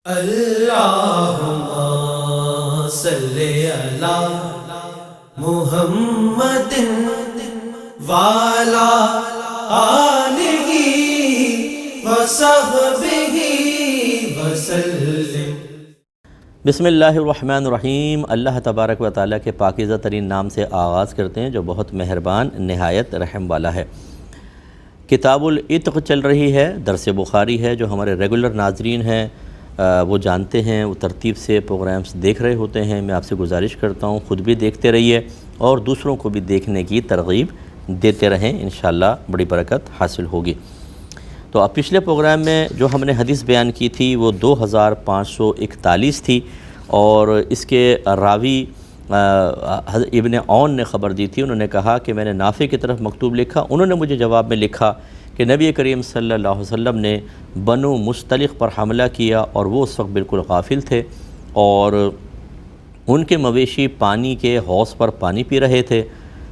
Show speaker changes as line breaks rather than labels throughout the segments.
اللہم صلی علی محمد وعلی آلہ وصحبہ وسلم۔
بسم اللہ الرحمن الرحیم۔ اللہ تبارک و تعالیٰ کے پاکیزہ ترین نام سے آغاز کرتے ہیں جو بہت مہربان نہایت رحم والا ہے۔ کتاب العتق چل رہی ہے، درس بخاری ہے۔ جو ہمارے ریگولر ناظرین ہیں وہ جانتے ہیں، وہ ترتیب سے پروگرامز دیکھ رہے ہوتے ہیں۔ میں آپ سے گزارش کرتا ہوں خود بھی دیکھتے رہیے اور دوسروں کو بھی دیکھنے کی ترغیب دیتے رہیں، انشاءاللہ بڑی برکت حاصل ہوگی۔ تو اب پچھلے پروگرام میں جو ہم نے حدیث بیان کی تھی وہ 2541 تھی، اور اس کے راوی ابن عون نے خبر دی تھی۔ انہوں نے کہا کہ میں نے نافع کی طرف مکتوب لکھا، انہوں نے مجھے جواب میں لکھا کہ نبی کریم صلی اللہ علیہ وسلم نے بنو مستلق پر حملہ کیا اور وہ اس وقت بالکل غافل تھے، اور ان کے مویشی پانی کے حوض پر پانی پی رہے تھے،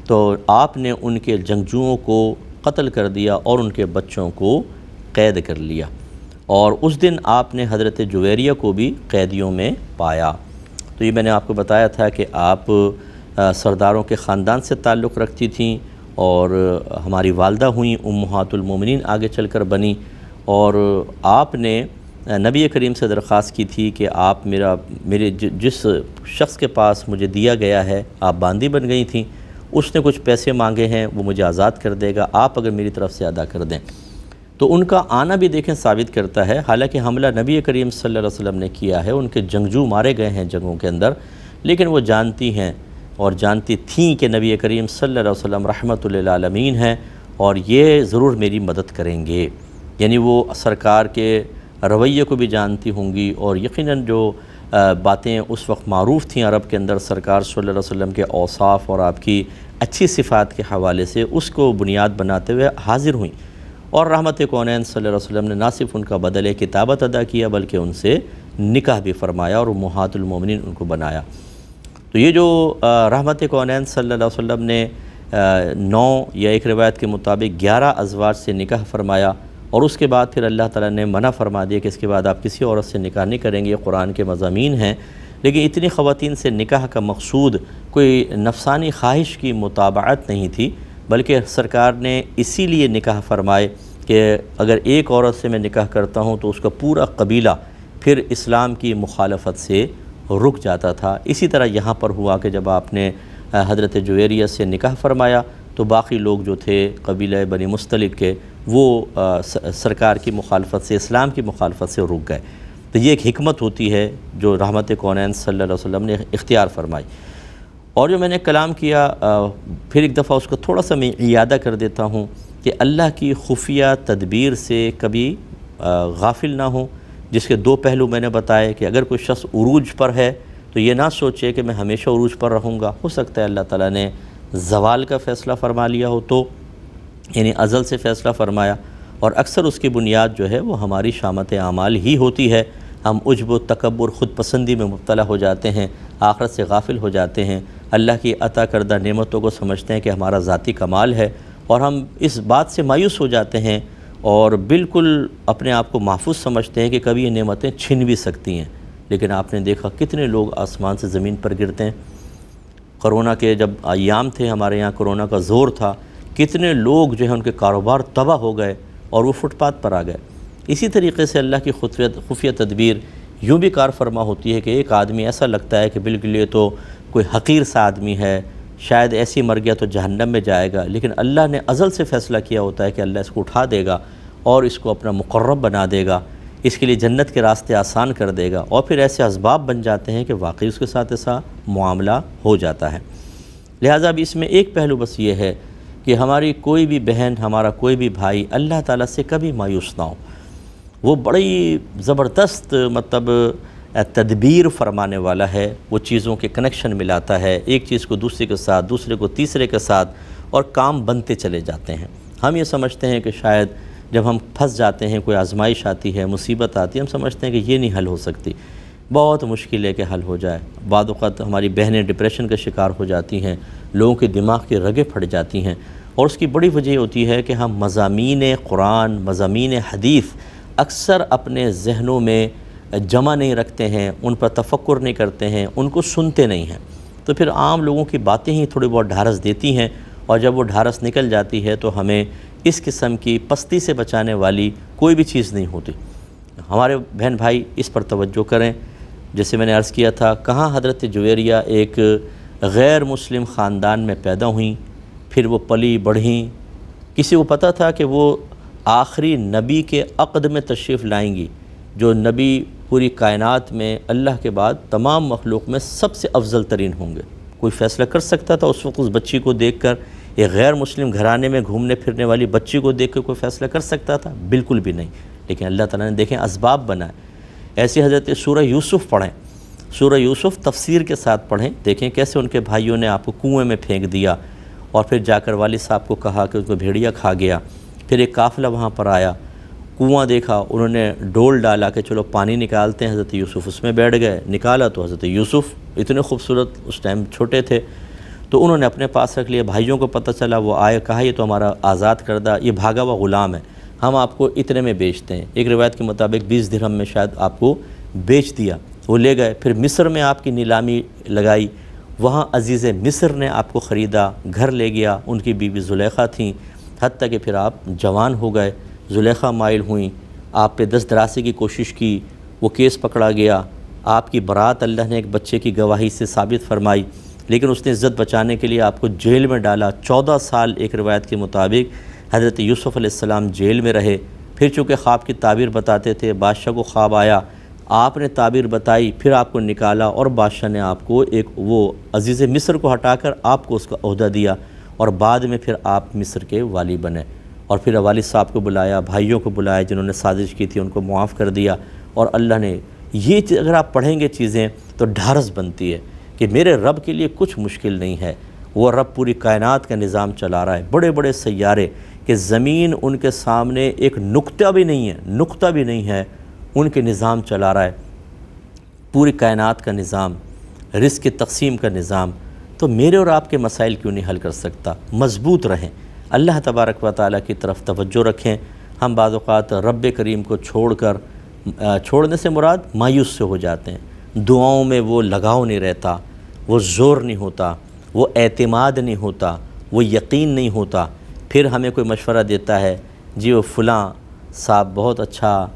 تو آپ نے ان کے جنگجوؤں کو قتل کر دیا اور ان کے بچوں کو قید کر لیا، اور اس دن آپ نے حضرت جویریہ کو بھی قیدیوں میں پایا۔ تو یہ میں نے آپ کو بتایا تھا کہ آپ سرداروں کے خاندان سے تعلق رکھتی تھیں، اور ہماری والدہ ہوئیں امہات المومنین آگے چل کر بنی، اور آپ نے نبی کریم سے درخواست کی تھی کہ آپ میرے جس شخص کے پاس مجھے دیا گیا ہے، آپ باندی بن گئی تھیں، اس نے کچھ پیسے مانگے ہیں، وہ مجھے آزاد کر دے گا، آپ اگر میری طرف سے ادا کر دیں۔ تو ان کا آنا بھی دیکھیں ثابت کرتا ہے، حالانکہ حملہ نبی کریم صلی اللہ علیہ وسلم نے کیا ہے، ان کے جنگجو مارے گئے ہیں جنگوں کے اندر، لیکن وہ جانتی ہیں اور جانتی تھیں کہ نبی کریم صلی اللہ علیہ وسلم رحمۃ للعالمین ہیں اور یہ ضرور میری مدد کریں گے۔ یعنی وہ سرکار کے رویے کو بھی جانتی ہوں گی، اور یقیناً جو باتیں اس وقت معروف تھیں عرب کے اندر سرکار صلی اللہ علیہ وسلم کے اوصاف اور آپ کی اچھی صفات کے حوالے سے، اس کو بنیاد بناتے ہوئے حاضر ہوئیں، اور رحمت کونین صلی اللہ علیہ وسلم نے نہ صرف ان کا بدل کتابت ادا کیا بلکہ ان سے نکاح بھی فرمایا اور امہات المومنین ان کو بنایا۔ تو یہ جو رحمت کونین صلی اللہ علیہ وسلم نے 9 یا ایک روایت کے مطابق 11 ازواج سے نکاح فرمایا، اور اس کے بعد پھر اللہ تعالیٰ نے منع فرما دیا کہ اس کے بعد آپ کسی عورت سے نکاح نہیں کریں گے، یہ قرآن کے مضامین ہیں۔ لیکن اتنی خواتین سے نکاح کا مقصود کوئی نفسانی خواہش کی مطابعت نہیں تھی، بلکہ سرکار نے اسی لیے نکاح فرمائے کہ اگر ایک عورت سے میں نکاح کرتا ہوں تو اس کا پورا قبیلہ پھر اسلام کی مخالفت سے رک جاتا تھا۔ اسی طرح یہاں پر ہوا کہ جب آپ نے حضرت جویریہ سے نکاح فرمایا تو باقی لوگ جو تھے قبیلہ بنی مستلق کے، وہ سرکار کی مخالفت سے، اسلام کی مخالفت سے رک گئے۔ تو یہ ایک حکمت ہوتی ہے جو رحمت کونین صلی اللہ علیہ وسلم نے اختیار فرمائی۔ اور جو میں نے کلام کیا، پھر ایک دفعہ اس کو تھوڑا سا میں اعادہ کر دیتا ہوں کہ اللہ کی خفیہ تدبیر سے کبھی غافل نہ ہوں، جس کے 2 پہلو میں نے بتائے کہ اگر کوئی شخص عروج پر ہے تو یہ نہ سوچے کہ میں ہمیشہ عروج پر رہوں گا، ہو سکتا ہے اللہ تعالیٰ نے زوال کا فیصلہ فرما لیا ہو، تو یعنی ازل سے فیصلہ فرمایا، اور اکثر اس کی بنیاد جو ہے وہ ہماری شامت اعمال ہی ہوتی ہے۔ ہم عجب و تکبر، خود پسندی میں مبتلا ہو جاتے ہیں، آخرت سے غافل ہو جاتے ہیں، اللہ کی عطا کردہ نعمتوں کو سمجھتے ہیں کہ ہمارا ذاتی کمال ہے، اور ہم اس بات سے مایوس ہو جاتے ہیں اور بالکل اپنے آپ کو محفوظ سمجھتے ہیں کہ کبھی یہ نعمتیں چھن بھی سکتی ہیں۔ لیکن آپ نے دیکھا کتنے لوگ آسمان سے زمین پر گرتے ہیں۔ کرونا کے جب ایام تھے، ہمارے یہاں کرونا کا زور تھا، کتنے لوگ جو ہیں ان کے کاروبار تباہ ہو گئے اور وہ فٹ پاتھ پر آ گئے۔ اسی طریقے سے اللہ کی خفیہ تدبیر یوں بھی کار فرما ہوتی ہے کہ ایک آدمی ایسا لگتا ہے کہ بالکل یہ تو کوئی حقیر سا آدمی ہے، شاید ایسی مر گیا تو جہنم میں جائے گا، لیکن اللہ نے ازل سے فیصلہ کیا ہوتا ہے کہ اللہ اس کو اٹھا دے گا اور اس کو اپنا مقرب بنا دے گا، اس کے لیے جنت کے راستے آسان کر دے گا، اور پھر ایسے اسباب بن جاتے ہیں کہ واقعی اس کے ساتھ ایسا معاملہ ہو جاتا ہے۔ لہٰذا اب اس میں ایک پہلو بس یہ ہے کہ ہماری کوئی بھی بہن، ہمارا کوئی بھی بھائی اللہ تعالیٰ سے کبھی مایوس نہ ہو۔ وہ بڑی زبردست تدبیر فرمانے والا ہے، وہ چیزوں کے کنیکشن ملاتا ہے، ایک چیز کو دوسرے کے ساتھ، دوسرے کو تیسرے کے ساتھ، اور کام بنتے چلے جاتے ہیں۔ ہم یہ سمجھتے ہیں کہ شاید جب ہم پھنس جاتے ہیں، کوئی آزمائش آتی ہے، مصیبت آتی ہے، ہم سمجھتے ہیں کہ یہ نہیں حل ہو سکتی، بہت مشکل ہے کہ حل ہو جائے۔ بعض اوقات ہماری بہنیں ڈپریشن کا شکار ہو جاتی ہیں، لوگوں کے دماغ کی رگیں پھٹ جاتی ہیں، اور اس کی بڑی وجہ ہوتی ہے کہ ہم مضامین قرآن، مضامین حدیث اکثر اپنے ذہنوں میں جمع نہیں رکھتے ہیں، ان پر تفکر نہیں کرتے ہیں، ان کو سنتے نہیں ہیں، تو پھر عام لوگوں کی باتیں ہی تھوڑی بہت ڈھارس دیتی ہیں، اور جب وہ ڈھارس نکل جاتی ہے تو ہمیں اس قسم کی پستی سے بچانے والی کوئی بھی چیز نہیں ہوتی۔ ہمارے بہن بھائی اس پر توجہ کریں۔ جیسے میں نے عرض کیا تھا، کہاں حضرت جویریہ ایک غیر مسلم خاندان میں پیدا ہوئیں، پھر وہ پلی بڑھیں، کسی کو پتہ تھا کہ وہ آخری نبی کے عقد میں تشریف لائیں گی، جو نبی پوری کائنات میں اللہ کے بعد تمام مخلوق میں سب سے افضل ترین ہوں گے؟ کوئی فیصلہ کر سکتا تھا اس وقت اس بچی کو دیکھ کر؟ ایک غیر مسلم گھرانے میں گھومنے پھرنے والی بچی کو دیکھ کر کوئی فیصلہ کر سکتا تھا؟ بالکل بھی نہیں۔ لیکن اللہ تعالیٰ نے دیکھیں اسباب بنائے۔ ایسی حضرت سورہ یوسف پڑھیں، سورہ یوسف تفسیر کے ساتھ پڑھیں، دیکھیں کیسے ان کے بھائیوں نے آپ کو کنویں میں پھینک دیا، اور پھر جا کر والد صاحب کو کہا کہ ان کو بھیڑیا کھا گیا۔ پھر ایک قافلہ وہاں پر آیا، کنواں دیکھا، انہوں نے ڈول ڈالا کہ چلو پانی نکالتے ہیں، حضرت یوسف اس میں بیٹھ گئے، نکالا تو حضرت یوسف اتنے خوبصورت، اس ٹائم چھوٹے تھے، تو انہوں نے اپنے پاس رکھ لیا۔ بھائیوں کو پتہ چلا، وہ آئے، کہا یہ تو ہمارا آزاد کردہ، یہ بھاگا ہوا غلام ہے، ہم آپ کو اتنے میں بیچتے ہیں۔ ایک روایت کے مطابق 20 درہم میں شاید آپ کو بیچ دیا۔ وہ لے گئے، پھر مصر میں آپ کی نیلامی لگائی، وہاں عزیز مصر نے آپ کو خریدا، گھر لے گیا، ان کی بیوی زلیخا تھیں، حتیٰ کہ پھر آپ جوان ہو گئے، زلیخا مائل ہوئیں، آپ پہ دست درازی کی کوشش کی، وہ کیس پکڑا گیا، آپ کی برات اللہ نے ایک بچے کی گواہی سے ثابت فرمائی، لیکن اس نے عزت بچانے کے لیے آپ کو جیل میں ڈالا۔ 14 سال ایک روایت کے مطابق حضرت یوسف علیہ السلام جیل میں رہے۔ پھر چونکہ خواب کی تعبیر بتاتے تھے، بادشاہ کو خواب آیا، آپ نے تعبیر بتائی، پھر آپ کو نکالا، اور بادشاہ نے آپ کو ایک وہ عزیز مصر کو ہٹا کر آپ کو اس کا عہدہ دیا، اور بعد میں پھر آپ مصر کے والی بنے، اور پھر والد صاحب کو بلایا، بھائیوں کو بلایا جنہوں نے سازش کی تھی، ان کو معاف کر دیا، اور اللہ نے یہ اگر آپ پڑھیں گے چیزیں تو ڈھارس بنتی ہے کہ میرے رب کے لیے کچھ مشکل نہیں ہے۔ وہ رب پوری کائنات کا نظام چلا رہا ہے، بڑے بڑے سیارے کہ زمین ان کے سامنے ایک نقطہ بھی نہیں ہے، ان کے نظام چلا رہا ہے، پوری کائنات کا نظام، رزق کی تقسیم کا نظام۔ تو میرے اور آپ کے مسائل کیوں نہیں حل کر سکتا؟ مضبوط رہیں، اللہ تبارک و تعالیٰ کی طرف توجہ رکھیں۔ ہم بعض اوقات رب کریم کو چھوڑنے سے مراد مایوس سے ہو جاتے ہیں، دعاؤں میں وہ لگاؤ نہیں رہتا، وہ زور نہیں ہوتا، وہ اعتماد نہیں ہوتا، وہ یقین نہیں ہوتا۔ پھر ہمیں کوئی مشورہ دیتا ہے، جی وہ فلاں صاحب بہت اچھا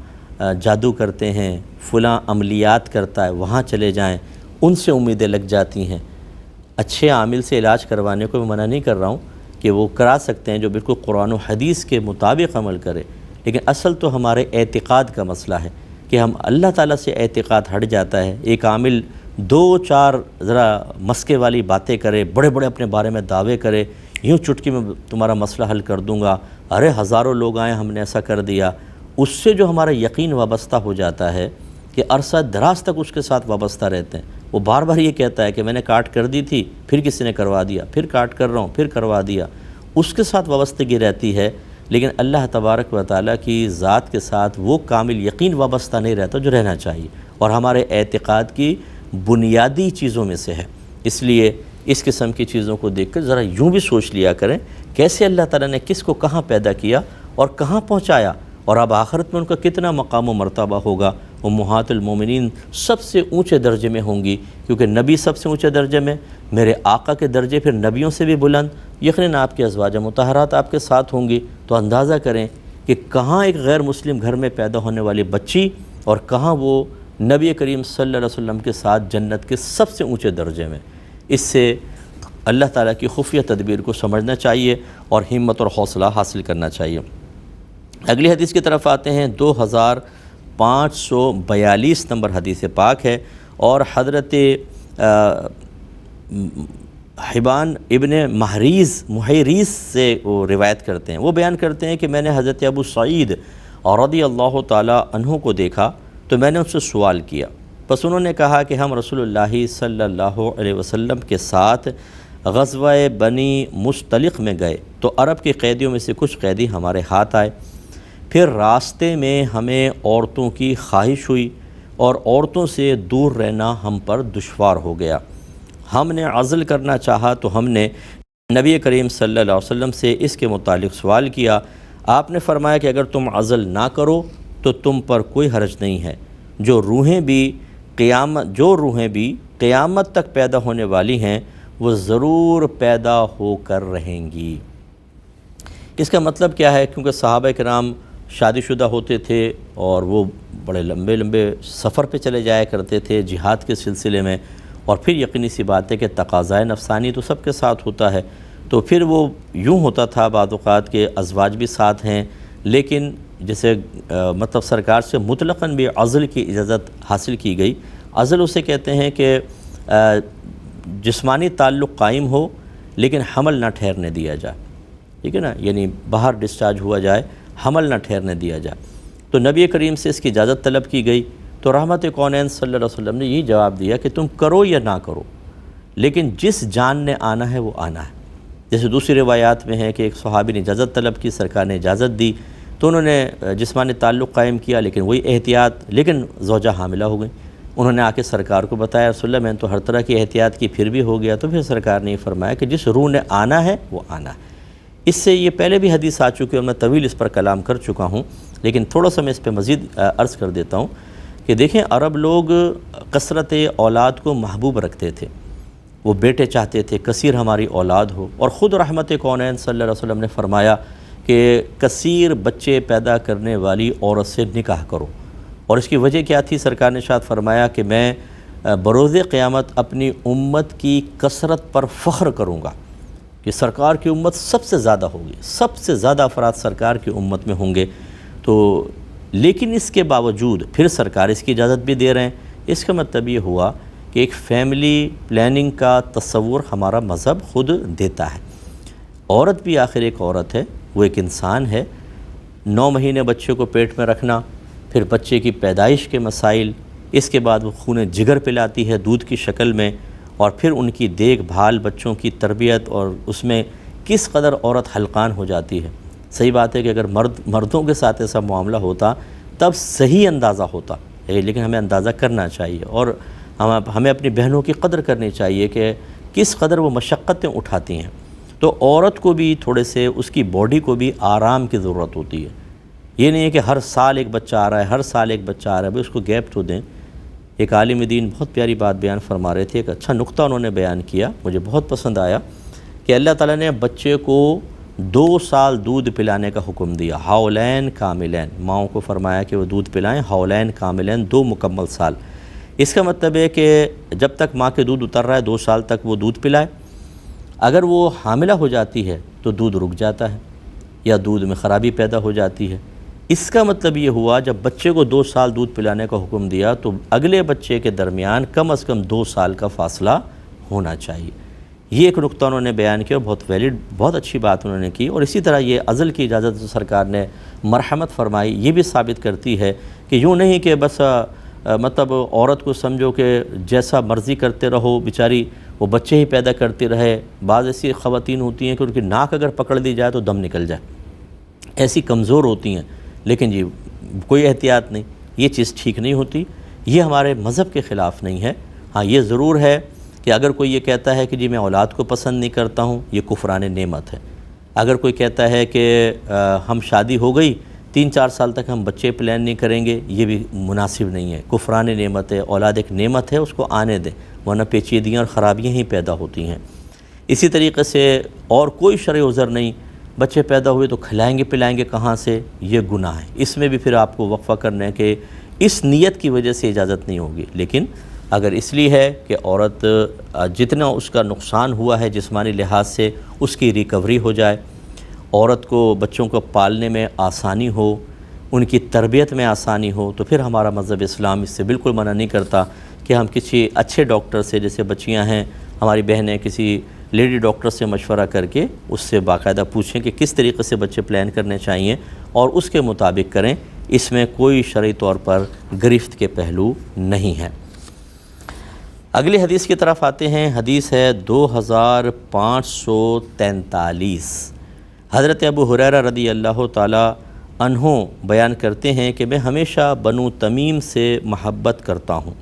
جادو کرتے ہیں، فلاں عملیات کرتا ہے، وہاں چلے جائیں، ان سے امیدیں لگ جاتی ہیں۔ اچھے عامل سے علاج کروانے کو میں منع نہیں کر رہا ہوں کہ وہ کرا سکتے ہیں جو بالکل قرآن و حدیث کے مطابق عمل کرے، لیکن اصل تو ہمارے اعتقاد کا مسئلہ ہے کہ ہم اللہ تعالیٰ سے اعتقاد ہٹ جاتا ہے۔ ایک عامل 2-4 ذرا مسکے والی باتیں کرے، بڑے بڑے اپنے بارے میں دعوے کرے، یوں چٹکی میں تمہارا مسئلہ حل کر دوں گا، ارے ہزاروں لوگ آئیں ہم نے ایسا کر دیا، اس سے جو ہمارا یقین وابستہ ہو جاتا ہے کہ عرصہ دراز تک اس کے ساتھ وابستہ رہتے ہیں۔ وہ بار بار یہ کہتا ہے کہ میں نے کاٹ کر دی تھی، پھر کسی نے کروا دیا، پھر کاٹ کر رہا ہوں، پھر کروا دیا، اس کے ساتھ وابستگی رہتی ہے، لیکن اللہ تبارک و تعالیٰ کی ذات کے ساتھ وہ کامل یقین وابستہ نہیں رہتا جو رہنا چاہیے، اور ہمارے اعتقاد کی بنیادی چیزوں میں سے ہے۔ اس لیے اس قسم کی چیزوں کو دیکھ کر ذرا یوں بھی سوچ لیا کریں کیسے اللہ تعالیٰ نے کس کو کہاں پیدا کیا اور کہاں پہنچایا، اور اب آخرت میں ان کا کتنا مقام و مرتبہ ہوگا۔ امہات المومنین سب سے اونچے درجے میں ہوں گی، کیونکہ نبی سب سے اونچے درجے میں، میرے آقا کے درجے پھر نبیوں سے بھی بلند، یقیناً آپ کے ازواج مطہرات آپ کے ساتھ ہوں گی۔ تو اندازہ کریں کہ کہاں ایک غیر مسلم گھر میں پیدا ہونے والی بچی، اور کہاں وہ نبی کریم صلی اللہ علیہ وسلم کے ساتھ جنت کے سب سے اونچے درجے میں۔ اس سے اللہ تعالیٰ کی خفیہ تدبیر کو سمجھنا چاہیے اور ہمت اور حوصلہ حاصل کرنا چاہیے۔ اگلی حدیث کی طرف آتے ہیں، 2542 نمبر حدیث پاک ہے، اور حضرت حبان ابن محیریز سے وہ روایت کرتے ہیں، وہ بیان کرتے ہیں کہ میں نے حضرت ابو سعید رضی اللہ تعالیٰ عنہ کو دیکھا تو میں نے ان سے سوال کیا، بس انہوں نے کہا کہ ہم رسول اللہ صلی اللہ علیہ وسلم کے ساتھ غزوہ بنی مستلق میں گئے تو عرب کے قیدیوں میں سے کچھ قیدی ہمارے ہاتھ آئے، پھر راستے میں ہمیں عورتوں کی خواہش ہوئی اور عورتوں سے دور رہنا ہم پر دشوار ہو گیا، ہم نے عزل کرنا چاہا تو ہم نے نبی کریم صلی اللہ علیہ وسلم سے اس کے متعلق سوال کیا، آپ نے فرمایا کہ اگر تم عزل نہ کرو تو تم پر کوئی حرج نہیں ہے، جو روحیں بھی قیامت تک پیدا ہونے والی ہیں وہ ضرور پیدا ہو کر رہیں گی۔ اس کا مطلب کیا ہے؟ کیونکہ صحابہ کرام شادی شدہ ہوتے تھے اور وہ بڑے لمبے لمبے سفر پہ چلے جایا کرتے تھے جہاد کے سلسلے میں، اور پھر یقینی سی بات ہے کہ تقاضائے نفسانی تو سب کے ساتھ ہوتا ہے، تو پھر وہ یوں ہوتا تھا بعض اوقات کے ازواج بھی ساتھ ہیں، لیکن جیسے مطلب سرکار سے مطلقاً بھی عزل کی اجازت حاصل کی گئی۔ عزل اسے کہتے ہیں کہ جسمانی تعلق قائم ہو لیکن حمل نہ ٹھہرنے دیا جائے، ٹھیک ہے نا، یعنی باہر ڈسچارج ہوا جائے، حمل نہ ٹھہرنے دیا جائے۔ تو نبی کریم سے اس کی اجازت طلب کی گئی، تو رحمت کونین صلی اللہ علیہ وسلم نے یہی جواب دیا کہ تم کرو یا نہ کرو، لیکن جس جان نے آنا ہے وہ آنا ہے۔ جیسے دوسری روایات میں ہے کہ ایک صحابی نے اجازت طلب کی، سرکار نے اجازت دی، تو انہوں نے جسمانی تعلق قائم کیا لیکن وہی احتیاط، لیکن زوجہ حاملہ ہو گئی۔ انہوں نے آ کے سرکار کو بتایا، رسول اللہ میں نے تو ہر طرح کی احتیاط کی پھر بھی ہو گیا، تو پھر سرکار نے یہ فرمایا کہ جس روح نے آنا ہے وہ آنا ہے۔ اس سے یہ پہلے بھی حدیث آ چکی ہے اور میں طویل اس پر کلام کر چکا ہوں، لیکن تھوڑا سا میں اس پہ مزید عرض کر دیتا ہوں کہ دیکھیں عرب لوگ کثرت اولاد کو محبوب رکھتے تھے، وہ بیٹے چاہتے تھے کثیر ہماری اولاد ہو، اور خود رحمت کونین صلی اللہ علیہ وسلم نے فرمایا کہ کثیر بچے پیدا کرنے والی عورت سے نکاح کرو، اور اس کی وجہ کیا تھی؟ سرکار نے ارشاد فرمایا کہ میں بروز قیامت اپنی امت کی کثرت پر فخر کروں گا کہ سرکار کی امت سب سے زیادہ ہوگی، سب سے زیادہ افراد سرکار کی امت میں ہوں گے۔ تو لیکن اس کے باوجود پھر سرکار اس کی اجازت بھی دے رہے ہیں۔ اس کا مطلب یہ ہوا کہ ایک فیملی پلاننگ کا تصور ہمارا مذہب خود دیتا ہے۔ عورت بھی آخر ایک عورت ہے، وہ ایک انسان ہے۔ 9 مہینے بچے کو پیٹ میں رکھنا، پھر بچے کی پیدائش کے مسائل، اس کے بعد وہ خون جگر پلاتی ہے دودھ کی شکل میں، اور پھر ان کی دیکھ بھال، بچوں کی تربیت، اور اس میں کس قدر عورت حلقان ہو جاتی ہے۔ صحیح بات ہے کہ اگر مردوں کے ساتھ ایسا معاملہ ہوتا تب صحیح اندازہ ہوتا، لیکن ہمیں اندازہ کرنا چاہیے، اور ہمیں اپنی بہنوں کی قدر کرنی چاہیے کہ کس قدر وہ مشقتیں اٹھاتی ہیں۔ تو عورت کو بھی تھوڑے سے اس کی باڈی کو بھی آرام کی ضرورت ہوتی ہے۔ یہ نہیں ہے کہ ہر سال ایک بچہ آ رہا ہے، ہر سال ایک بچہ آ رہا ہے، بھئی اس کو گیپ تو دیں۔ ایک عالم دین بہت پیاری بات بیان فرما رہے تھے، ایک اچھا نقطہ انہوں نے بیان کیا، مجھے بہت پسند آیا کہ اللہ تعالیٰ نے بچے کو 2 سال دودھ پلانے کا حکم دیا، حولین کاملین، ماؤں کو فرمایا کہ وہ دودھ پلائیں، حولین کاملین، 2 مکمل سال۔ اس کا مطلب ہے کہ جب تک ماں کے دودھ اتر رہا ہے 2 سال تک وہ دودھ پلائے۔ اگر وہ حاملہ ہو جاتی ہے تو دودھ رک جاتا ہے یا دودھ میں خرابی پیدا ہو جاتی ہے۔ اس کا مطلب یہ ہوا جب بچے کو 2 سال دودھ پلانے کا حکم دیا تو اگلے بچے کے درمیان کم از کم 2 سال کا فاصلہ ہونا چاہیے۔ یہ ایک نقطہ انہوں نے بیان کیا، بہت ویلڈ، بہت اچھی بات انہوں نے کی۔ اور اسی طرح یہ عزل کی اجازت جو سرکار نے مرحمت فرمائی، یہ بھی ثابت کرتی ہے کہ یوں نہیں کہ بس مطلب عورت کو سمجھو کہ جیسا مرضی کرتے رہو، بیچاری وہ بچے ہی پیدا کرتی رہے۔ بعض ایسی خواتین ہوتی ہیں کہ ان کی ناک اگر پکڑ دی جائے تو دم نکل جائے، ایسی کمزور ہوتی ہیں، لیکن جی کوئی احتیاط نہیں، یہ چیز ٹھیک نہیں ہوتی، یہ ہمارے مذہب کے خلاف نہیں ہے۔ ہاں یہ ضرور ہے کہ اگر کوئی یہ کہتا ہے کہ جی میں اولاد کو پسند نہیں کرتا ہوں، یہ کفران نعمت ہے۔ اگر کوئی کہتا ہے کہ ہم شادی ہو گئی 3-4 سال تک ہم بچے پلان نہیں کریں گے، یہ بھی مناسب نہیں ہے، کفران نعمت ہے۔ اولاد ایک نعمت ہے، اس کو آنے دیں، ورنہ پیچیدگیاں اور خرابیاں ہی پیدا ہوتی ہیں۔ اسی طریقے سے اور کوئی شرعی عذر نہیں، بچے پیدا ہوئے تو کھلائیں گے پلائیں گے کہاں سے، یہ گناہ ہے۔ اس میں بھی پھر آپ کو وقفہ کرنا ہے کہ اس نیت کی وجہ سے اجازت نہیں ہوگی، لیکن اگر اس لیے ہے کہ عورت جتنا اس کا نقصان ہوا ہے جسمانی لحاظ سے اس کی ریکوری ہو جائے، عورت کو بچوں کو پالنے میں آسانی ہو، ان کی تربیت میں آسانی ہو، تو پھر ہمارا مذہب اسلام اس سے بالکل منع نہیں کرتا کہ ہم کسی اچھے ڈاکٹر سے، جیسے بچیاں ہیں ہماری بہنیں، کسی لیڈی ڈاکٹر سے مشورہ کر کے اس سے باقاعدہ پوچھیں کہ کس طریقے سے بچے پلان کرنے چاہیے اور اس کے مطابق کریں۔ اس میں کوئی شرعی طور پر گرفت کے پہلو نہیں ہیں۔ اگلی حدیث کی طرف آتے ہیں، حدیث ہے 2543۔ حضرت ابو ہریرہ رضی اللہ تعالی عنہ بیان کرتے ہیں کہ میں ہمیشہ بنو تمیم سے محبت کرتا ہوں۔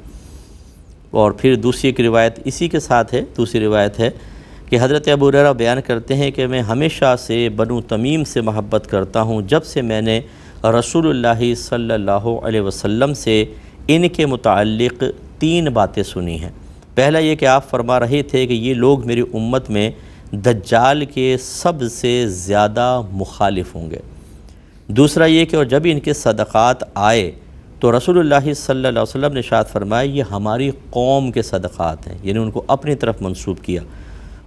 اور پھر دوسری ایک روایت اسی کے ساتھ ہے، دوسری روایت ہے کہ حضرت ابو ہریرہ بیان کرتے ہیں کہ میں ہمیشہ سے بنو تمیم سے محبت کرتا ہوں جب سے میں نے رسول اللہ صلی اللہ علیہ وسلم سے ان کے متعلق 3 باتیں سنی ہیں۔ پہلا یہ کہ آپ فرما رہے تھے کہ یہ لوگ میری امت میں دجال کے سب سے زیادہ مخالف ہوں گے۔ دوسرا یہ کہ اور جب ان کے صدقات آئے تو رسول اللہ صلی اللہ علیہ وسلم نے ارشاد فرمایا یہ ہماری قوم کے صدقات ہیں، یعنی ان کو اپنی طرف منسوب کیا۔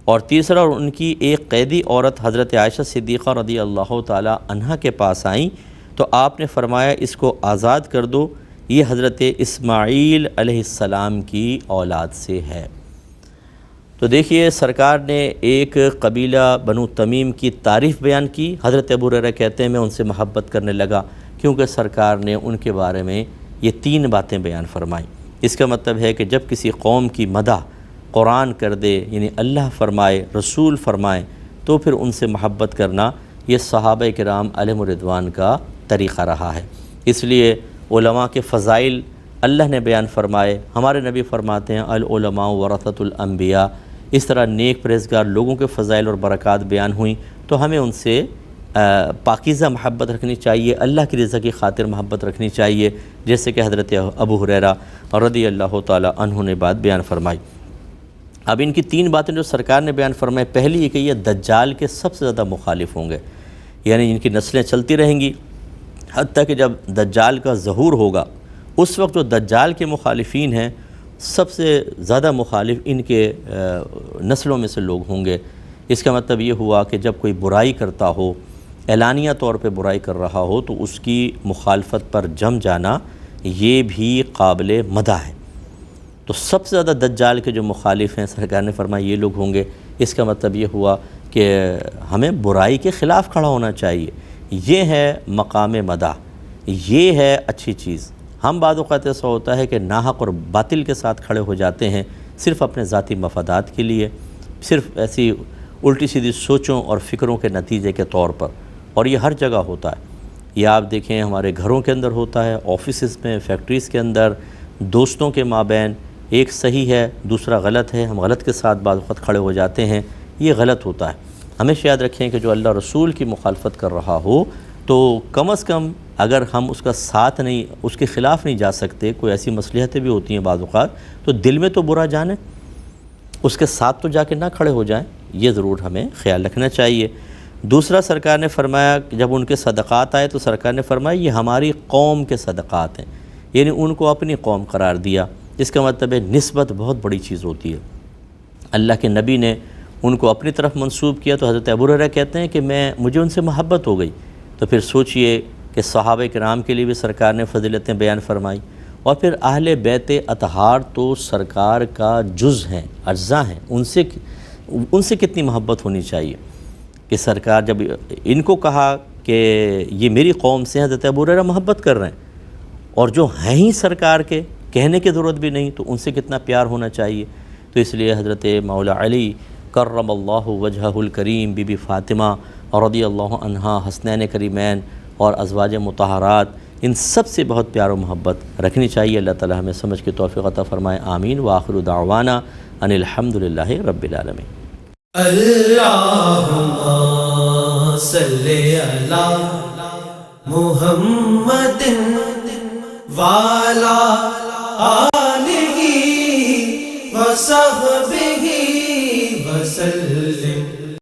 اور تیسرا، اور ان کی ایک قیدی عورت حضرت عائشہ صدیقہ رضی اللہ تعالی عنہا کے پاس آئیں تو آپ نے فرمایا اس کو آزاد کر دو، یہ حضرت اسماعیل علیہ السلام کی اولاد سے ہے۔ تو دیکھیے سرکار نے ایک قبیلہ بنو تمیم کی تعریف بیان کی۔ حضرت ابو ہریرہ کہتے ہیں میں ان سے محبت کرنے لگا کیونکہ سرکار نے ان کے بارے میں یہ 3 باتیں بیان فرمائیں۔ اس کا مطلب ہے کہ جب کسی قوم کی مدح قرآن کر دے، یعنی اللہ فرمائے، رسول فرمائے، تو پھر ان سے محبت کرنا یہ صحابہ کرام علیہم رضوان کا طریقہ رہا ہے۔ اس لیے علماء کے فضائل اللہ نے بیان فرمائے، ہمارے نبی فرماتے ہیں العلماء ورثۃ الانبیاء۔ اس طرح نیک پرہیزگار لوگوں کے فضائل اور برکات بیان ہوئیں تو ہمیں ان سے پاکیزہ محبت رکھنی چاہیے، اللہ کی رضا کی خاطر محبت رکھنی چاہیے، جیسے کہ حضرت ابو ہریرہ رضی اللہ تعالی عنہ نے بات بیان فرمائی۔ اب ان کی 3 باتیں جو سرکار نے بیان فرمائی، پہلی یہ کہ یہ دجال کے سب سے زیادہ مخالف ہوں گے، یعنی ان کی نسلیں چلتی رہیں گی حتیٰ کہ جب دجال کا ظہور ہوگا اس وقت جو دجال کے مخالفین ہیں سب سے زیادہ مخالف ان کے نسلوں میں سے لوگ ہوں گے۔ اس کا مطلب یہ ہوا کہ جب کوئی برائی کرتا ہو، اعلانیہ طور پہ برائی کر رہا ہو، تو اس کی مخالفت پر جم جانا یہ بھی قابل مدح ہے۔ تو سب سے زیادہ دجال کے جو مخالف ہیں سرکار نے فرمایا یہ لوگ ہوں گے۔ اس کا مطلب یہ ہوا کہ ہمیں برائی کے خلاف کھڑا ہونا چاہیے، یہ ہے مقام مدح، یہ ہے اچھی چیز۔ ہم بعض اوقات ایسا ہوتا ہے کہ ناحق اور باطل کے ساتھ کھڑے ہو جاتے ہیں صرف اپنے ذاتی مفادات کے لیے، صرف ایسی الٹی سیدھی سوچوں اور فکروں کے نتیجے کے طور پر، اور یہ ہر جگہ ہوتا ہے۔ یہ آپ دیکھیں ہمارے گھروں کے اندر ہوتا ہے، آفیسز میں، فیکٹریز کے اندر، دوستوں کے مابین ایک صحیح ہے دوسرا غلط ہے، ہم غلط کے ساتھ بعض وقت کھڑے ہو جاتے ہیں، یہ غلط ہوتا ہے۔ ہمیشہ یاد رکھیں کہ جو اللہ رسول کی مخالفت کر رہا ہو تو کم از کم اگر ہم اس کا ساتھ نہیں، اس کے خلاف نہیں جا سکتے، کوئی ایسی مصلحتیں بھی ہوتی ہیں بعض اوقات، تو دل میں تو برا جانیں، اس کے ساتھ تو جا کے نہ کھڑے ہو جائیں، یہ ضرور ہمیں خیال رکھنا چاہیے۔ دوسرا سرکار نے فرمایا کہ جب ان کے صدقات آئے تو سرکار نے فرمایا یہ ہماری قوم کے صدقات ہیں، یعنی ان کو اپنی قوم قرار دیا۔ اس کا مطلب ہے نسبت بہت بڑی چیز ہوتی ہے۔ اللہ کے نبی نے ان کو اپنی طرف منسوب کیا تو حضرت ابو ہریرہ کہتے ہیں کہ مجھے ان سے محبت ہو گئی۔ تو پھر سوچئے کہ صحابہ کرام کے لیے بھی سرکار نے فضیلتیں بیان فرمائی، اور پھر اہل بیت اطہار تو سرکار کا جز ہیں، اجزاء ہیں، ان سے کتنی محبت ہونی چاہیے کہ سرکار جب ان کو کہا کہ یہ میری قوم سے حضرت ابو ہریرہ محبت کر رہے ہیں، اور جو ہیں ہی سرکار کے، کہنے کی ضرورت بھی نہیں، تو ان سے کتنا پیار ہونا چاہیے۔ تو اس لیے حضرت مولا علی کرم اللہ وجہہ الکریم، بی بی فاطمہ رضی اللہ عنہا، حسنین کریمین اور ازواج مطہرات، ان سب سے بہت پیار و محبت رکھنی چاہیے۔ اللہ تعالی ہمیں سمجھ کے توفیق عطا فرمائے، آمین۔ وآخر دعوانا ان الحمدللہ رب العالمین۔
اللہم صلی علی محمد وعلی آلہ وصحبہ وسلم۔